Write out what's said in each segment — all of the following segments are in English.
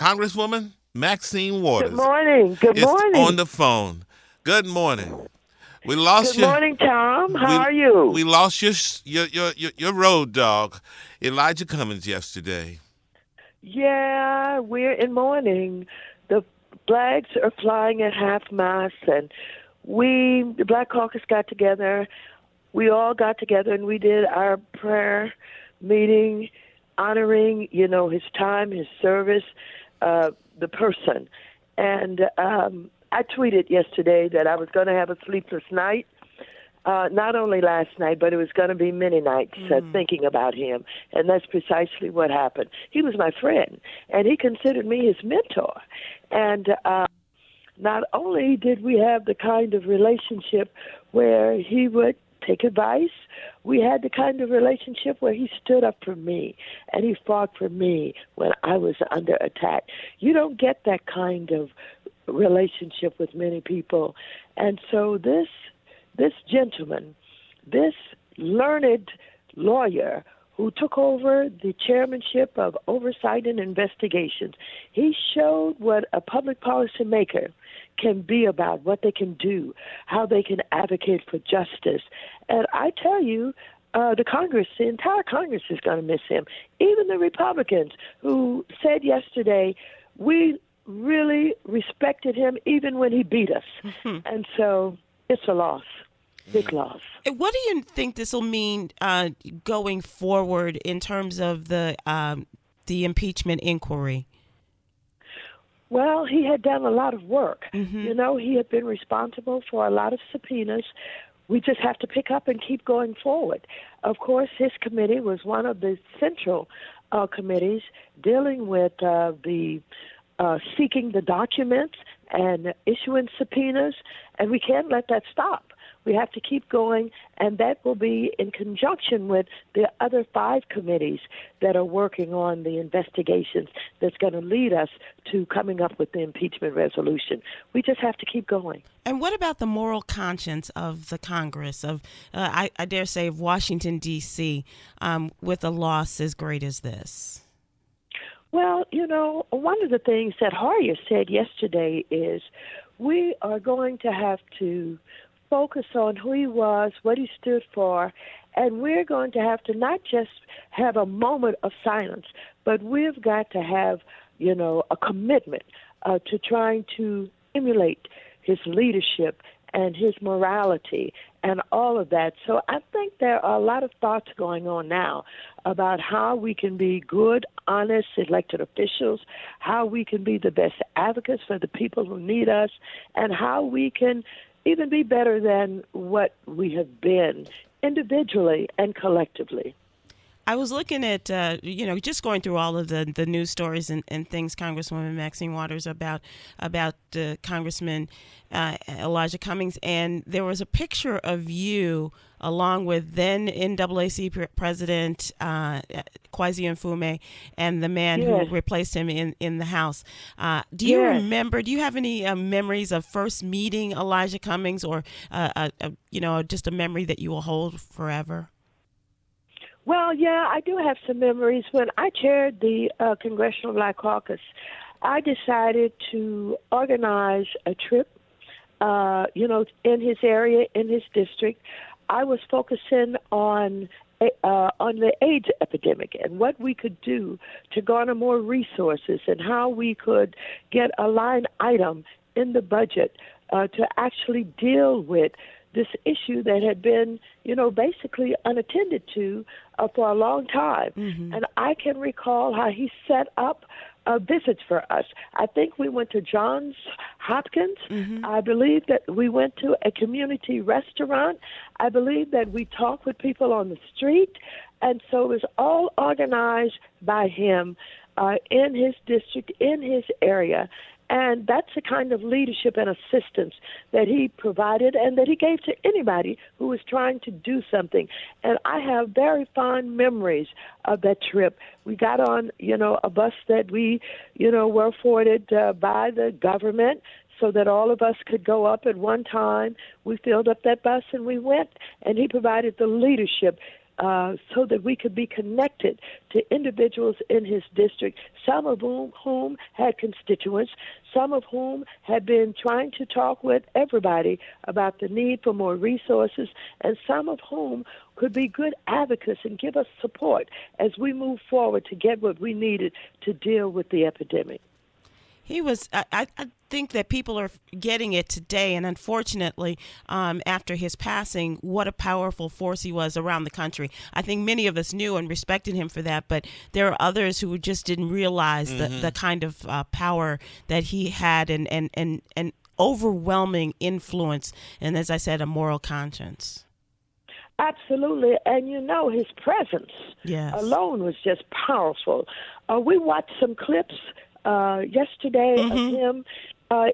Congresswoman Maxine Good Waters morning. Good is on morning. the phone. Good morning. We lost Good you. morning, Tom. How We are you? we lost your road dog, Elijah Cummings, yesterday. Yeah, we're in mourning. The flags are flying at half mast, and the Black Caucus, got together. We all got together, and we did our prayer meeting, honoring, his time, his service, the person. And I tweeted yesterday that I was going to have a sleepless night. Not only last night, but it was going to be many nights thinking about him. And that's precisely what happened. He was my friend, and he considered me his mentor. And not only did we have the kind of relationship where he would take advice, we had the kind of relationship where he stood up for me and he fought for me when I was under attack. You don't get that kind of relationship with many people. And so this gentleman, this learned lawyer who took over the chairmanship of Oversight and Investigations, he showed what a public policy maker can be about, what they can do, how they can advocate for justice. And I tell you, the entire Congress is going to miss him. Even the Republicans who said yesterday, we really respected him even when he beat us. And so it's a loss, big loss. What do you think this will mean going forward in terms of the impeachment inquiry? Well, he had done a lot of work. He had been responsible for a lot of subpoenas. We just have to pick up and keep going forward. Of course, his committee was one of the central committees dealing with the seeking the documents and issuing subpoenas, and we can't let that stop. We have to keep going, and that will be in conjunction with the other 5 committees that are working on the investigations that's going to lead us to coming up with the impeachment resolution. We just have to keep going. And what about the moral conscience of the Congress, of I dare say of Washington, D.C., with a loss as great as this? Well, one of the things that Hoyer said yesterday is we are going to have to focus on who he was, what he stood for, and we're going to have to not just have a moment of silence, but we've got to have, a commitment to trying to emulate his leadership and his morality and all of that. So I think there are a lot of thoughts going on now about how we can be good, honest elected officials, how we can be the best advocates for the people who need us, and how we can even be better than what we have been individually and collectively. I was looking at, just going through all of the news stories and things, Congresswoman Maxine Waters, about Congressman Elijah Cummings, and there was a picture of you along with then NAACP President Kwesi Mfume and the man who replaced him in the House. Do you remember? Do you have any memories of first meeting Elijah Cummings, or just a memory that you will hold forever? Well, yeah, I do have some memories. When I chaired the Congressional Black Caucus, I decided to organize a trip, in his area, in his district. I was focusing on the AIDS epidemic and what we could do to garner more resources and how we could get a line item in the budget to actually deal with this issue that had been, basically unattended to for a long time. And I can recall how he set up visits for us. I think we went to Johns Hopkins. I believe that we went to a community restaurant. I believe that we talked with people on the street. And so it was all organized by him in his district, in his area. And that's the kind of leadership and assistance that he provided and that he gave to anybody who was trying to do something. And I have very fond memories of that trip. We got on, a bus that we, were afforded by the government so that all of us could go up at one time. We filled up that bus and we went, and he provided the leadership so that we could be connected to individuals in his district, some of whom had constituents, some of whom had been trying to talk with everybody about the need for more resources, and some of whom could be good advocates and give us support as we move forward to get what we needed to deal with the epidemic. He was. I think that people are getting it today, and unfortunately, after his passing, what a powerful force he was around the country. I think many of us knew and respected him for that, but there are others who just didn't realize the kind of power that he had and overwhelming influence, and as I said, a moral conscience. Absolutely. And his presence alone was just powerful. We watched some clips yesterday of him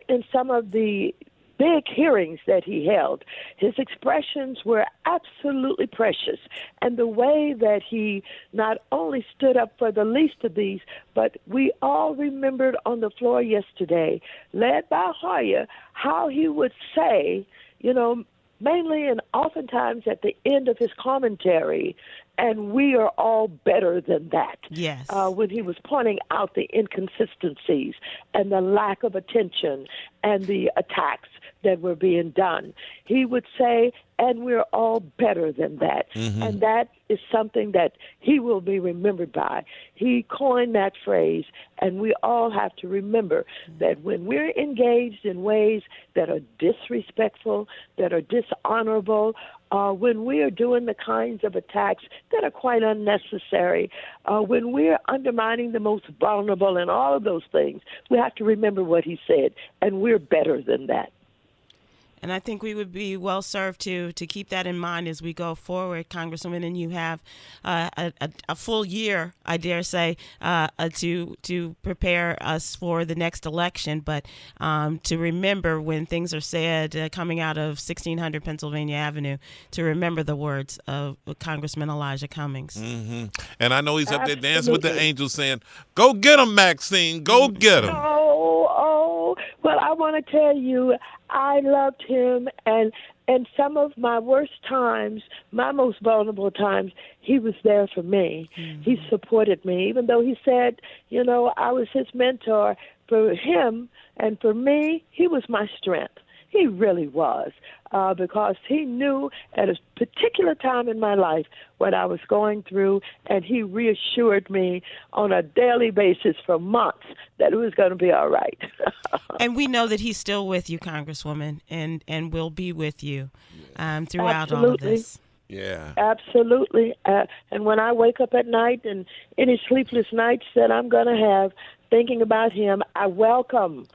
in some of the big hearings that he held. His expressions were absolutely precious. And the way that he not only stood up for the least of these, but we all remembered on the floor yesterday, led by Hoyer, how he would say, mainly and oftentimes at the end of his commentary, and we are all better than that. Yes. When he was pointing out the inconsistencies and the lack of attention and the attacks that were being done, he would say, and we're all better than that. And that is something that he will be remembered by. He coined that phrase, and we all have to remember that when we're engaged in ways that are disrespectful, that are dishonorable, when we are doing the kinds of attacks that are quite unnecessary, when we're undermining the most vulnerable and all of those things, we have to remember what he said, and we're better than that. And I think we would be well served to keep that in mind as we go forward, Congresswoman. And you have a full year, I dare say, to prepare us for the next election. But to remember when things are said coming out of 1600 Pennsylvania Avenue, to remember the words of Congressman Elijah Cummings. And I know he's up there dancing with the angels saying, "Go get him, Maxine. Go get him." Well, I want to tell you, I loved him, and some of my worst times, my most vulnerable times, he was there for me. He supported me, even though he said, I was his mentor. For him and for me, he was my strength. He really was, because he knew at a particular time in my life what I was going through, and he reassured me on a daily basis for months that it was going to be all right. And we know that he's still with you, Congresswoman, and will be with you throughout all of this. Yeah. Absolutely. And when I wake up at night and any sleepless nights that I'm going to have thinking about him, I welcome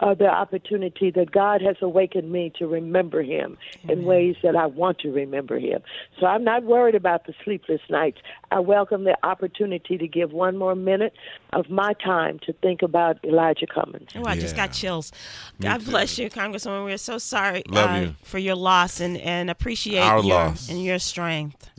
the opportunity that God has awakened me to remember him in ways that I want to remember him. So I'm not worried about the sleepless nights. I welcome the opportunity to give one more minute of my time to think about Elijah Cummings. Oh, I just got chills. God bless you, Congresswoman. We're so sorry Love you. for your loss and appreciate Our your loss. and your strength.